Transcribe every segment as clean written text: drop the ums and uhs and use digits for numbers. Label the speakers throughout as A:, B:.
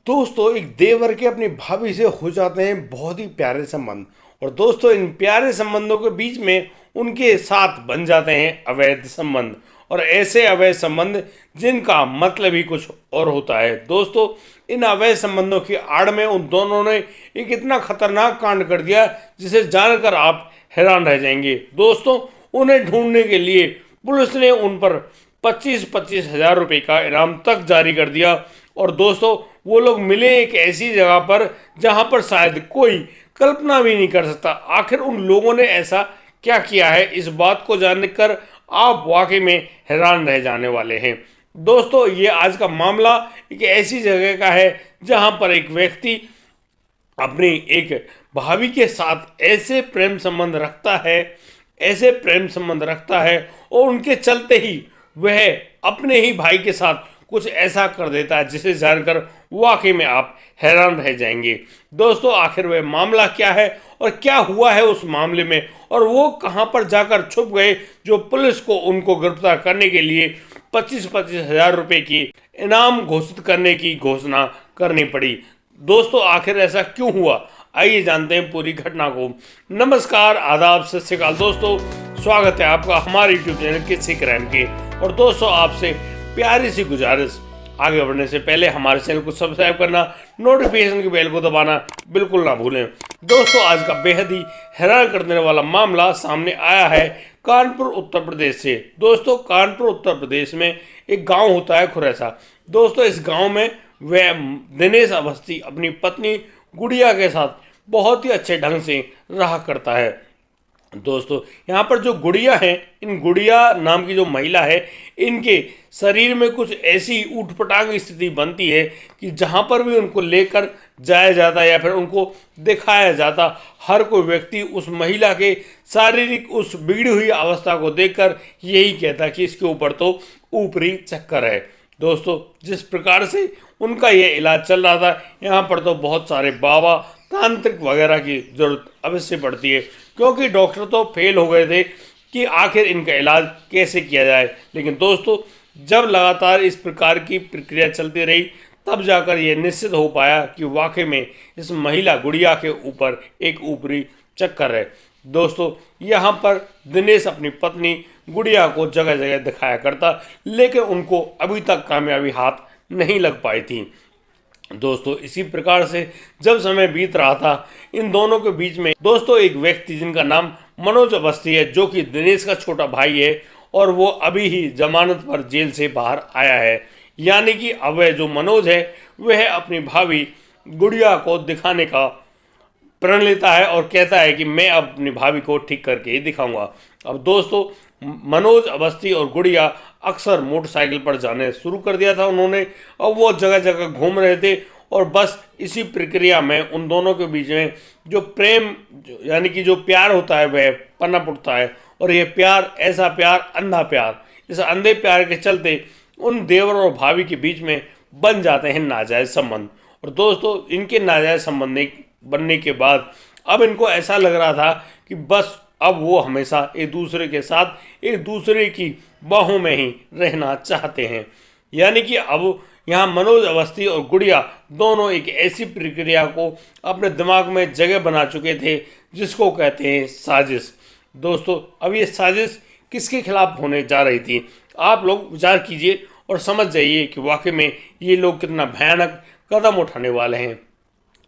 A: दोस्तों एक देवर के अपनी भाभी से हो जाते हैं बहुत ही प्यारे संबंध। और दोस्तों इन प्यारे संबंधों के बीच में उनके साथ बन जाते हैं अवैध संबंध, और ऐसे अवैध संबंध जिनका मतलब ही कुछ और होता है। दोस्तों इन अवैध संबंधों की आड़ में उन दोनों ने एक इतना खतरनाक कांड कर दिया जिसे जानकर आप हैरान रह जाएंगे। दोस्तों उन्हें ढूंढने के लिए पुलिस ने उन पर 25-25 हजार रुपये का इनाम तक जारी कर दिया। और दोस्तों वो लोग मिले एक ऐसी जगह पर जहां पर शायद कोई कल्पना भी नहीं कर सकता। आखिर उन लोगों ने ऐसा क्या किया है, इस बात को जानकर आप वाकई में हैरान रह जाने वाले हैं। दोस्तों ये आज का मामला एक ऐसी जगह का है जहां पर एक व्यक्ति अपनी एक भाभी के साथ ऐसे प्रेम संबंध रखता है और उनके चलते ही वह अपने ही भाई के साथ कुछ ऐसा कर देता है जिसे जानकर वाकई में आप हैरान रह जाएंगे। दोस्तों आखिर वह मामला क्या है और क्या हुआ है उस मामले में, और वो कहां पर जाकर छुप गए जो पुलिस को उनको गिरफ्तार करने के लिए 25-25 हजार रुपये की इनाम घोषित करने की घोषणा करनी पड़ी। दोस्तों आखिर ऐसा क्यों हुआ, आइए जानते हैं पूरी घटना को। नमस्कार, आदाब, सत श्री अकाल दोस्तों, स्वागत है आपका हमारे YouTube चैनल किस्से क्राइम के। और दोस्तों आपसे प्यारी सी गुजारिश, आगे बढ़ने से पहले हमारे चैनल को सब्सक्राइब करना, नोटिफिकेशन की बेल को दबाना बिल्कुल ना भूलें। दोस्तों आज का बेहद ही हैरान कर देने वाला मामला सामने आया है कानपुर उत्तर प्रदेश से। दोस्तों कानपुर उत्तर प्रदेश में एक गांव होता है खुरैसा। दोस्तों इस गांव में वह दिनेश अवस्थी अपनी पत्नी गुड़िया के साथ बहुत ही अच्छे ढंग से रहा करता है। दोस्तों यहाँ पर जो गुड़िया है, इन गुड़िया नाम की जो महिला है, इनके शरीर में कुछ ऐसी ऊटपटांग स्थिति बनती है कि जहाँ पर भी उनको लेकर जाया जाता या फिर उनको दिखाया जाता, हर कोई व्यक्ति उस महिला के शारीरिक उस बिगड़ी हुई अवस्था को देखकर यही कहता कि इसके ऊपर तो ऊपरी चक्कर है। दोस्तों जिस प्रकार से उनका यह इलाज चल रहा था, यहाँ पर तो बहुत सारे बाबा तांत्रिक वगैरह की जरूरत अवश्य पड़ती है, क्योंकि डॉक्टर तो फेल हो गए थे कि आखिर इनका इलाज कैसे किया जाए। लेकिन दोस्तों जब लगातार इस प्रकार की प्रक्रिया चलती रही तब जाकर यह निश्चित हो पाया कि वाकई में इस महिला गुड़िया के ऊपर एक ऊपरी चक्कर है। दोस्तों यहाँ पर दिनेश अपनी पत्नी गुड़िया को जगह जगह दिखाया करता, लेकिन उनको अभी तक कामयाबी हाथ नहीं लग पाई थी। दोस्तों इसी प्रकार से जब समय बीत रहा था, इन दोनों के बीच में दोस्तों एक व्यक्ति जिनका नाम मनोज अवस्थी है, जो कि दिनेश का छोटा भाई है, और वो अभी ही जमानत पर जेल से बाहर आया है। यानी कि अब वह जो मनोज है वह अपनी भाभी गुड़िया को दिखाने का प्रण लेता है और कहता है कि मैं अपनी भाभी को ठीक करके ही दिखाऊंगा। अब दोस्तों मनोज अवस्थी और गुड़िया अक्सर मोटरसाइकिल पर जाने शुरू कर दिया था उन्होंने। अब वो जगह जगह घूम रहे थे और बस इसी प्रक्रिया में उन दोनों के बीच में जो प्रेम यानी कि जो प्यार होता है वह पनप उठता है। और यह प्यार ऐसा प्यार, अंधा प्यार, इस अंधे प्यार के चलते उन देवर और भाभी के बीच में बन जाते हैं नाजायज़ संबंध। और दोस्तों इनके नाजायज़ संबंध बनने के बाद अब इनको ऐसा लग रहा था कि बस अब वो हमेशा एक दूसरे के साथ एक दूसरे की बाहों में ही रहना चाहते हैं। यानी कि अब यहाँ मनोज अवस्थी और गुड़िया दोनों एक ऐसी प्रक्रिया को अपने दिमाग में जगह बना चुके थे जिसको कहते हैं साजिश। दोस्तों अब ये साजिश किसके खिलाफ होने जा रही थी, आप लोग विचार कीजिए और समझ जाइए कि वाकई में ये लोग कितना भयानक कदम उठाने वाले हैं।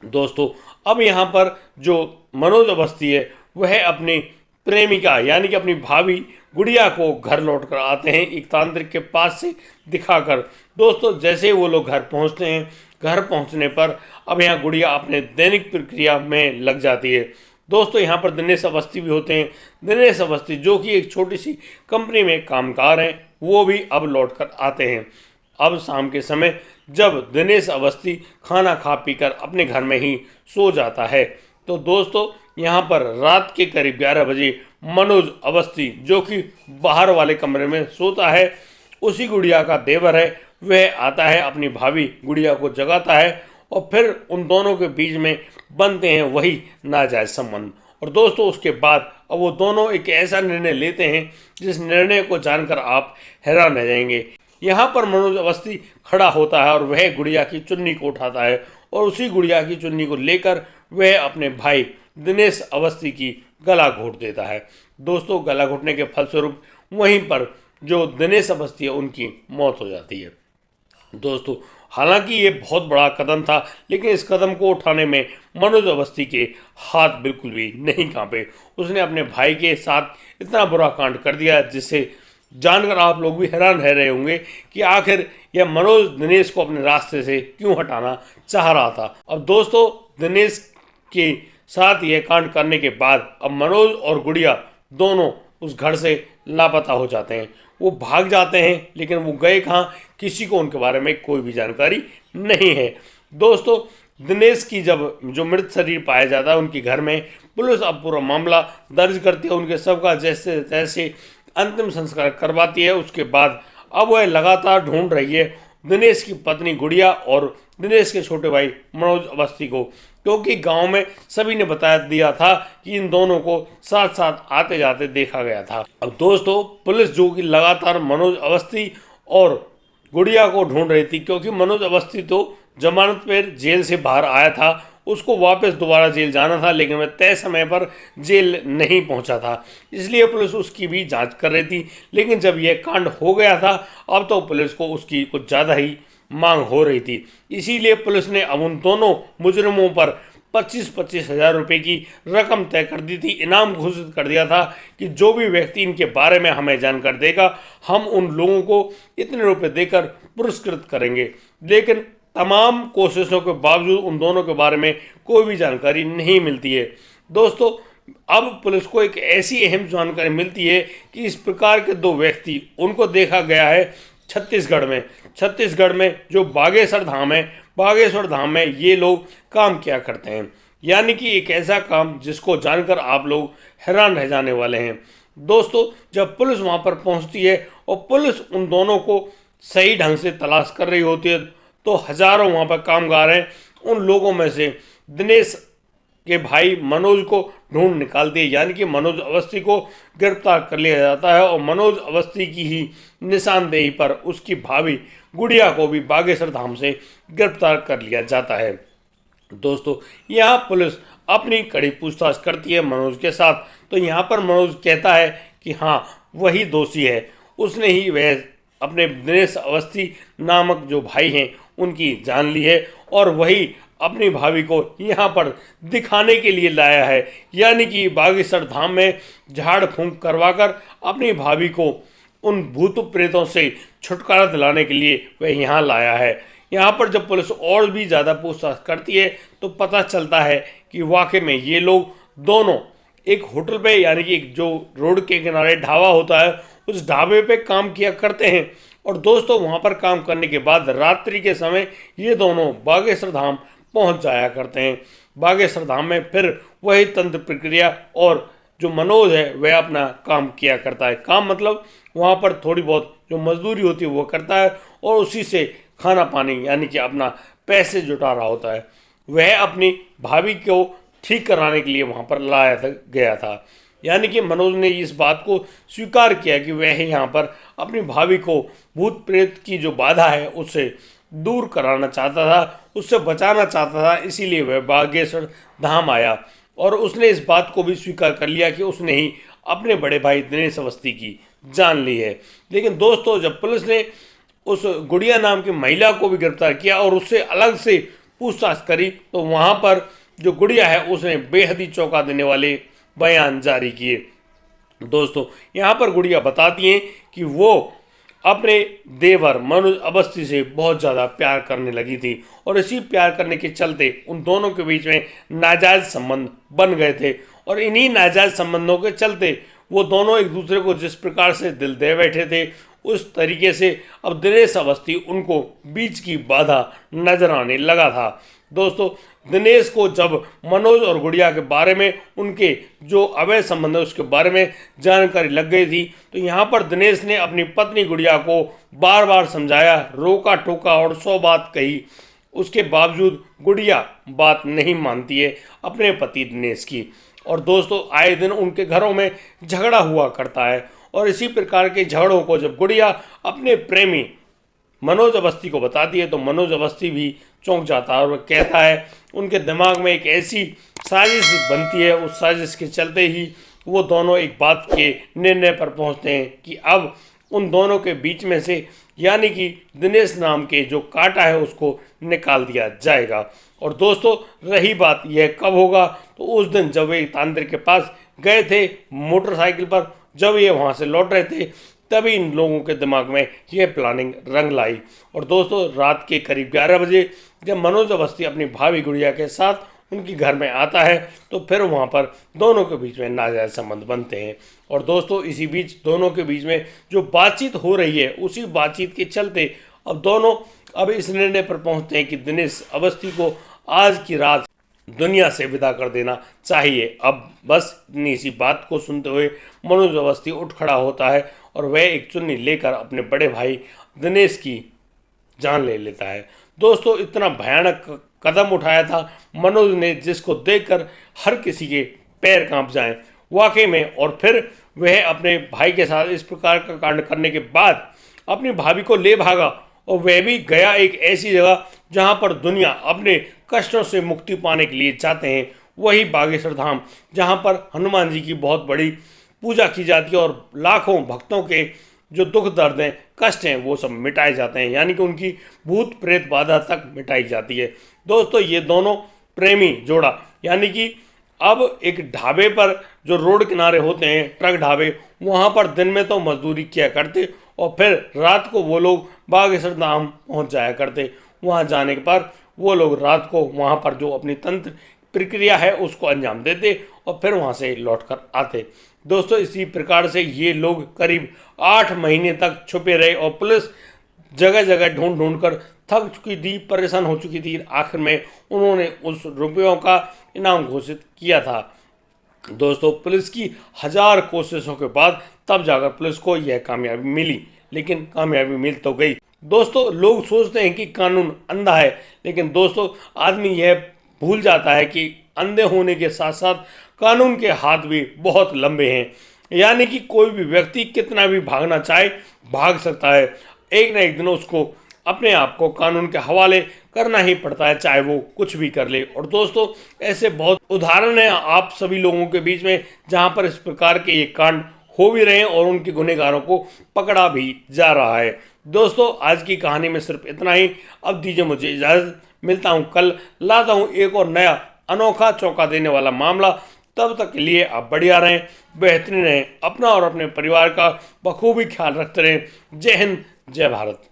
A: दोस्तों अब यहाँ पर जो मनोज अवस्थी है वह अपनी प्रेमिका यानी कि अपनी भाभी गुड़िया को घर लौट कर आते हैं एक तांत्रिक के पास से दिखाकर। दोस्तों जैसे ही वो लोग घर पहुंचते हैं, घर पहुंचने पर अब यहाँ गुड़िया अपने दैनिक प्रक्रिया में लग जाती है। दोस्तों यहाँ पर दिनेश अवस्थी भी होते हैं। दिनेश अवस्थी जो कि एक छोटी सी कंपनी में कामगार हैं, वो भी अब लौट कर आते हैं। अब शाम के समय जब दिनेश अवस्थी खाना खा पीकर अपने घर में ही सो जाता है, तो दोस्तों यहाँ पर रात के करीब 11 बजे मनोज अवस्थी जो कि बाहर वाले कमरे में सोता है, उसी गुड़िया का देवर है, वह आता है, अपनी भाभी गुड़िया को जगाता है और फिर उन दोनों के बीच में बनते हैं वही नाजायज संबंध। और दोस्तों उसके बाद अब वो दोनों एक ऐसा निर्णय लेते हैं जिस निर्णय को जानकर आप हैरान रह जाएंगे। यहाँ पर मनोज अवस्थी खड़ा होता है और वह गुड़िया की चुन्नी को उठाता है और उसी गुड़िया की चुन्नी को लेकर वह अपने भाई दिनेश अवस्थी की गला घोट देता है। दोस्तों, गला घोटने के फलस्वरूप वहीं पर जो दिनेश अवस्थी है उनकी मौत हो जाती है। दोस्तों, हालांकि ये बहुत बड़ा कदम था, लेकिन इस कदम को उठाने में मनोज अवस्थी के हाथ बिल्कुल भी नहीं कांपे। उसने अपने भाई के साथ इतना बुरा कांड कर दिया जिससे जानकर आप लोग भी हैरान रह रहे होंगे कि आखिर यह मनोज दिनेश को अपने रास्ते से क्यों हटाना चाह रहा था। अब दोस्तों, दिनेश के साथ यह कांड करने के बाद अब मनोज और गुड़िया दोनों उस घर से लापता हो जाते हैं। वो भाग जाते हैं, लेकिन वो गए कहाँ, किसी को उनके बारे में कोई भी जानकारी नहीं है। दोस्तों, दिनेश की जब जो मृत शरीर पाया जाता है उनके घर में, पुलिस अब पूरा मामला दर्ज करती है, उनके शव का जैसे तैसे अंतिम संस्कार करवाती है। उसके बाद अब वह लगातार ढूंढ रही है दिनेश की पत्नी गुड़िया और दिनेश के छोटे भाई मनोज अवस्थी को, क्योंकि गांव में सभी ने बता दिया था कि इन दोनों को साथ साथ आते जाते देखा गया था। अब दोस्तों, पुलिस जो कि लगातार मनोज अवस्थी और गुड़िया को ढूंढ रही थी, क्योंकि मनोज अवस्थी तो जमानत पर जेल से बाहर आया था, उसको वापस दोबारा जेल जाना था, लेकिन वह तय समय पर जेल नहीं पहुंचा था, इसलिए पुलिस उसकी भी जांच कर रही थी। लेकिन जब यह कांड हो गया था, अब तो पुलिस को उसकी कुछ ज़्यादा ही मांग हो रही थी, इसीलिए पुलिस ने अब उन दोनों मुजरिमों पर 25-25 हज़ार रुपये की रकम तय कर दी थी। इनाम घोषित कर दिया था कि जो भी व्यक्ति इनके बारे में हमें जानकारी देगा, हम उन लोगों को इतने रुपए देकर पुरस्कृत करेंगे। लेकिन तमाम कोशिशों के बावजूद उन दोनों के बारे में कोई भी जानकारी नहीं मिलती है। दोस्तों, अब पुलिस को एक ऐसी अहम जानकारी मिलती है कि इस प्रकार के दो व्यक्ति उनको देखा गया है छत्तीसगढ़ में जो बागेश्वर धाम है, बागेश्वर धाम में ये लोग काम किया करते हैं। यानी कि एक ऐसा काम जिसको जानकर आप लोग हैरान रह जाने वाले हैं। दोस्तों, जब पुलिस वहाँ पर पहुँचती है और पुलिस उन दोनों को सही ढंग से तलाश कर रही होती है, तो हजारों वहाँ पर कामगार हैं, उन लोगों में से दिनेश के भाई मनोज को ढूंढ निकालती है। यानी कि मनोज अवस्थी को गिरफ्तार कर लिया जाता है और मनोज अवस्थी की ही निशानदेही पर उसकी भाभी गुड़िया को भी बागेश्वर धाम से गिरफ्तार कर लिया जाता है। दोस्तों, यहाँ पुलिस अपनी कड़ी पूछताछ करती है मनोज के साथ, तो यहाँ पर मनोज कहता है कि हाँ, वही दोषी है, उसने ही वह अपने दिनेश अवस्थी नामक जो भाई हैं उनकी जान ली है और वही अपनी भाभी को यहाँ पर दिखाने के लिए लाया है। यानी कि बागेश्वर धाम में झाड़ फूंक करवाकर अपनी भाभी को उन भूत प्रेतों से छुटकारा दिलाने के लिए वह यहाँ लाया है। यहाँ पर जब पुलिस और भी ज़्यादा पूछताछ करती है तो पता चलता है कि वाकई में ये लोग दोनों एक होटल पे, यानी कि जो रोड के किनारे ढाबा होता है, उस ढाबे पे काम किया करते हैं। और दोस्तों, वहाँ पर काम करने के बाद रात्रि के समय ये दोनों बागेश्वर धाम पहुँच जाया करते हैं। बागेश्वर धाम में फिर वही तंत्र प्रक्रिया और जो मनोज है वह अपना काम किया करता है। काम मतलब वहाँ पर थोड़ी बहुत जो मजदूरी होती है वो करता है और उसी से खाना पानी यानी कि अपना पैसे जुटा रहा होता है। वह अपनी भाभी को ठीक कराने के लिए वहाँ पर लाया गया था। यानी कि मनोज ने इस बात को स्वीकार किया कि वह यहाँ पर अपनी भाभी को भूत प्रेत की जो बाधा है उससे दूर कराना चाहता था, उससे बचाना चाहता था, इसीलिए वह बागेश्वर धाम आया। और उसने इस बात को भी स्वीकार कर लिया कि उसने ही अपने बड़े भाई दिनेश अवस्थी की जान ली है। लेकिन दोस्तों, जब पुलिस ने उस गुड़िया नाम की महिला को भी गिरफ्तार किया और उससे अलग से पूछताछ करी, तो वहाँ पर जो गुड़िया है उसने बेहद ही चौंका देने वाले बयान जारी किए। दोस्तों, यहाँ पर गुड़िया बताती हैं कि वो अपने देवर मनोज अवस्थी से बहुत ज़्यादा प्यार करने लगी थी और इसी प्यार करने के चलते उन दोनों के बीच में नाजायज़ संबंध बन गए थे। और इन्हीं नाजायज़ संबंधों के चलते वो दोनों एक दूसरे को जिस प्रकार से दिल दे बैठे थे, उस तरीके से अब दिनेश अवस्थी उनको बीच की बाधा नजर आने लगा था। दोस्तों, दिनेश को जब मनोज और गुड़िया के बारे में, उनके जो अवैध संबंध है उसके बारे में जानकारी लग गई थी, तो यहाँ पर दिनेश ने अपनी पत्नी गुड़िया को बार बार समझाया, रोका टोका और 100 बात कही। उसके बावजूद गुड़िया बात नहीं मानती है अपने पति दिनेश की। और दोस्तों, आए दिन उनके घरों में झगड़ा हुआ करता है और इसी प्रकार के झगड़ों को जब गुड़िया अपने प्रेमी मनोज अवस्थी को बताती है तो मनोज अवस्थी भी चौंक जाता है और वह कहता है उनके दिमाग में एक ऐसी साजिश बनती है। उस साजिश के चलते ही वो दोनों एक बात के निर्णय पर पहुंचते हैं कि अब उन दोनों के बीच में से यानी कि दिनेश नाम के जो कांटा है उसको निकाल दिया जाएगा। और दोस्तों रही बात यह कब होगा, तो उस दिन जब वे तांत्रिक के पास गए थे मोटरसाइकिल पर, जब ये वहाँ से लौट रहे थे, तभी इन लोगों के दिमाग में यह प्लानिंग रंग लाई। और दोस्तों रात के करीब 11 बजे जब मनोज अवस्थी अपनी भाभी गुड़िया के साथ उनके घर में आता है तो फिर वहाँ पर दोनों के बीच में नाजायज संबंध बनते हैं। और दोस्तों इसी बीच दोनों के बीच में जो बातचीत हो रही है उसी बातचीत के चलते अब दोनों इस निर्णय पर पहुँचते हैं कि दिनेश अवस्थी को आज की रात दुनिया से विदा कर देना चाहिए। अब बस इतनी सी बात को सुनते हुए मनोज अवस्थी उठ खड़ा होता है और वह एक चुन्नी लेकर अपने बड़े भाई दिनेश की जान ले लेता है। दोस्तों इतना भयानक कदम उठाया था मनोज ने जिसको देखकर हर किसी के पैर कांप जाएं वाकई में। और फिर वह अपने भाई के साथ इस प्रकार का कांड करने के बाद अपनी भाभी को ले भागा और वह भी गया एक ऐसी जगह जहां पर दुनिया अपने कष्टों से मुक्ति पाने के लिए चाहते हैं, वही बागेश्वर धाम, जहां पर हनुमान जी की बहुत बड़ी पूजा की जाती है और लाखों भक्तों के जो दुख दर्द हैं कष्ट हैं वो सब मिटाए जाते हैं, यानी कि उनकी भूत प्रेत बाधा तक मिटाई जाती है। दोस्तों ये दोनों प्रेमी जोड़ा यानी कि अब एक ढाबे पर जो रोड किनारे होते हैं ट्रक ढाबे, वहाँ पर दिन में तो मजदूरी किया करते और फिर रात को वो लोग बागेश्वर धाम पहुँच जाया करते। वहाँ जाने के बाद वो लोग रात को वहाँ पर जो अपनी तंत्र प्रक्रिया है उसको अंजाम देते और फिर वहाँ से लौट कर आते। दोस्तों इसी प्रकार से ये लोग करीब 8 महीने तक छुपे रहे और पुलिस जगह जगह ढूंढ ढूंढ कर थक चुकी थी, परेशान हो चुकी थी। आखिर में उन्होंने उस रुपयों का इनाम घोषित किया था। दोस्तों पुलिस की 1000 कोशिशों के बाद तब जाकर पुलिस को यह कामयाबी मिली, लेकिन कामयाबी मिल तो गई। दोस्तों लोग सोचते हैं कि कानून अंधा है, लेकिन दोस्तों आदमी यह भूल जाता है कि अंधे होने के साथ साथ कानून के हाथ भी बहुत लंबे हैं, यानी कि कोई भी व्यक्ति कितना भी भागना चाहे भाग सकता है, एक ना एक दिन उसको अपने आप को कानून के हवाले करना ही पड़ता है, चाहे वो कुछ भी कर ले। और दोस्तों ऐसे बहुत उदाहरण हैं आप सभी लोगों के बीच में जहां पर इस प्रकार के ये कांड हो भी रहे हैं और उनके गुनहगारों को पकड़ा भी जा रहा है। दोस्तों आज की कहानी में सिर्फ इतना ही। अब दीजिए मुझे इजाज़त, मिलता हूं कल, लाता हूं एक और नया अनोखा चौंका देने वाला मामला। तब तक के लिए आप बढ़िया रहें, बेहतरीन रहें, अपना और अपने परिवार का बखूबी ख्याल रखते रहें। जय हिंद, जय भारत।